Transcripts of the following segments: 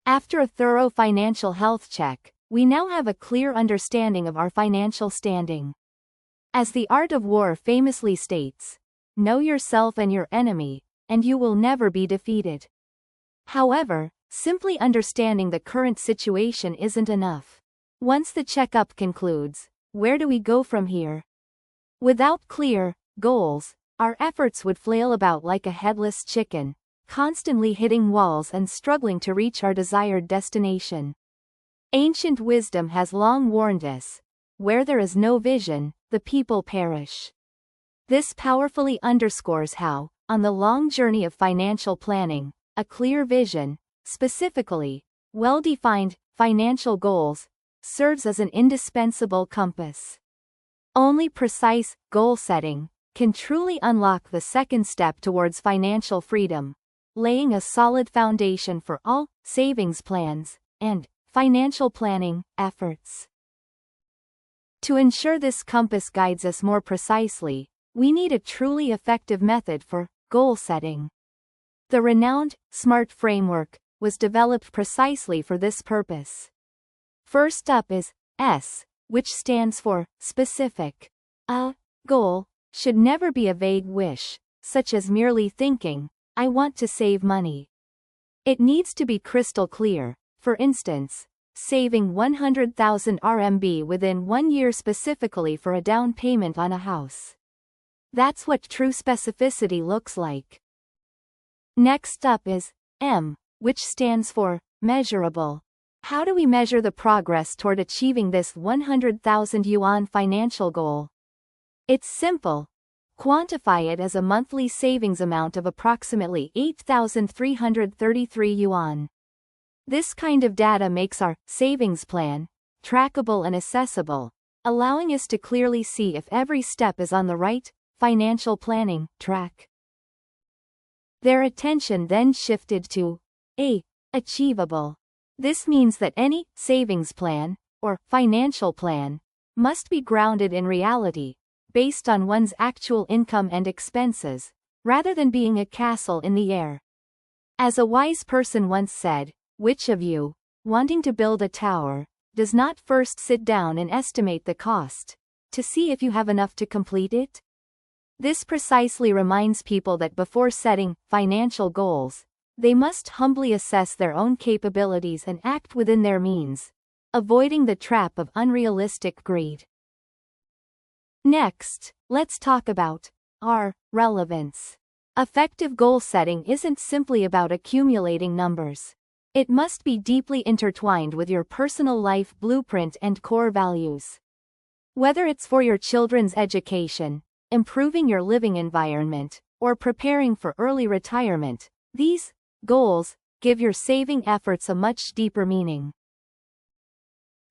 After a thorough financial health check, we now have a clear understanding of our financial standing. As The Art of War famously states, "Know yourself and your enemy, and you will never be defeated." However, simply understanding the current situation isn't enough. Once the checkup concludes, where do we go from here? Without clear goals, our efforts would flail about like a headless chicken, constantly hitting walls and struggling to reach our desired destination. Ancient wisdom has long warned us, where there is no vision, the people perish. This powerfully underscores how, on the long journey of financial planning, a clear vision, specifically, well-defined financial goals, serves as an indispensable compass. Only precise goal setting can truly unlock the second step towards financial freedom, laying a solid foundation for all savings plans and financial planning efforts. To ensure this compass guides us more precisely, we need a truly effective method for goal setting. The renowned SMART framework was developed precisely for this purpose. First up is S, which stands for specific. A goal should never be a vague wish, such as merely thinking, "I want to save money." It needs to be crystal clear, for instance, saving 100,000 RMB within 1 year specifically for a down payment on a house. That's what true specificity looks like. Next up is M, which stands for measurable. How do we measure the progress toward achieving this 100,000 yuan financial goal? It's simple. Quantify it as a monthly savings amount of approximately 8,333 yuan. This kind of data makes our savings plan trackable and accessible, allowing us to clearly see if every step is on the right financial planning track. Their attention then shifted to A, achievable. This means that any savings plan, or financial plan, must be grounded in reality, based on one's actual income and expenses, rather than being a castle in the air. As a wise person once said, which of you, wanting to build a tower, does not first sit down and estimate the cost, to see if you have enough to complete it? This precisely reminds people that before setting financial goals, they must humbly assess their own capabilities and act within their means, avoiding the trap of unrealistic greed. Next, let's talk about R, relevance. Effective goal setting isn't simply about accumulating numbers. It must be deeply intertwined with your personal life blueprint and core values. Whether it's for your children's education, improving your living environment, or preparing for early retirement, these goals give your saving efforts a much deeper meaning.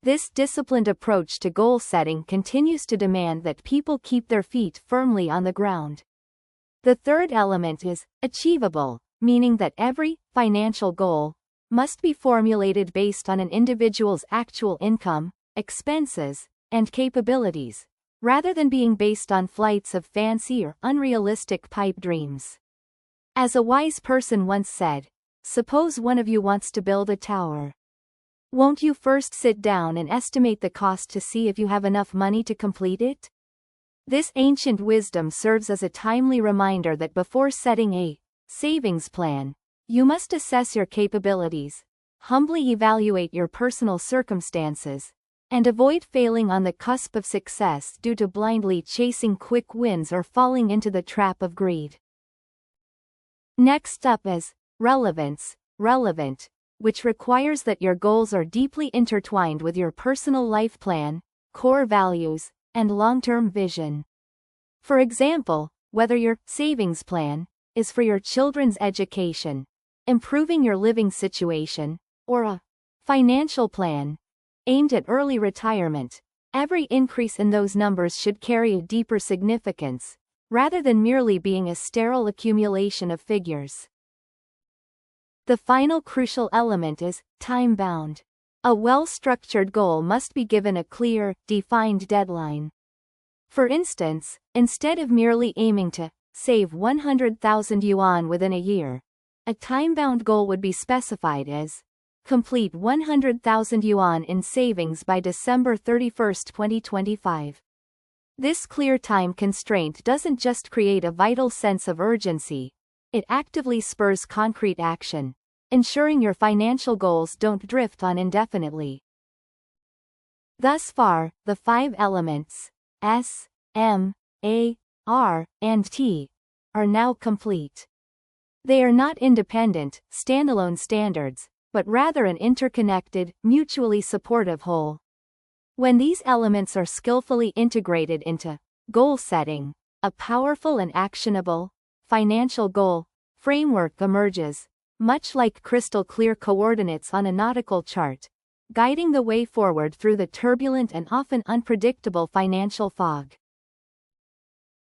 This disciplined approach to goal setting continues to demand that people keep their feet firmly on the ground. The third element is achievable, meaning that every financial goal must be formulated based on an individual's actual income, expenses, and capabilities, rather than being based on flights of fancy or unrealistic pipe dreams. As a wise person once said, suppose one of you wants to build a tower. Won't you first sit down and estimate the cost to see if you have enough money to complete it? This ancient wisdom serves as a timely reminder that before setting a savings plan, you must assess your capabilities, humbly evaluate your personal circumstances, and avoid failing on the cusp of success due to blindly chasing quick wins or falling into the trap of greed. Next up is relevance, relevant, which requires that your goals are deeply intertwined with your personal life plan, core values, and long-term vision. For example, whether your savings plan is for your children's education, improving your living situation, or a financial plan aimed at early retirement, every increase in those numbers should carry a deeper significance, rather than merely being a sterile accumulation of figures. The final crucial element is time-bound. A well-structured goal must be given a clear, defined deadline. For instance, instead of merely aiming to save 100,000 yuan within a year, a time-bound goal would be specified as Complete 100,000 yuan in savings by December 31, 2025. This clear time constraint doesn't just create a vital sense of urgency, it actively spurs concrete action, ensuring your financial goals don't drift on indefinitely. Thus far, the 5 elements, S, M, A, R, and T, are now complete. They are not independent, standalone standards, but rather an interconnected, mutually supportive whole. When these elements are skillfully integrated into goal setting, a powerful and actionable financial goal framework emerges, much like crystal-clear coordinates on a nautical chart, guiding the way forward through the turbulent and often unpredictable financial fog.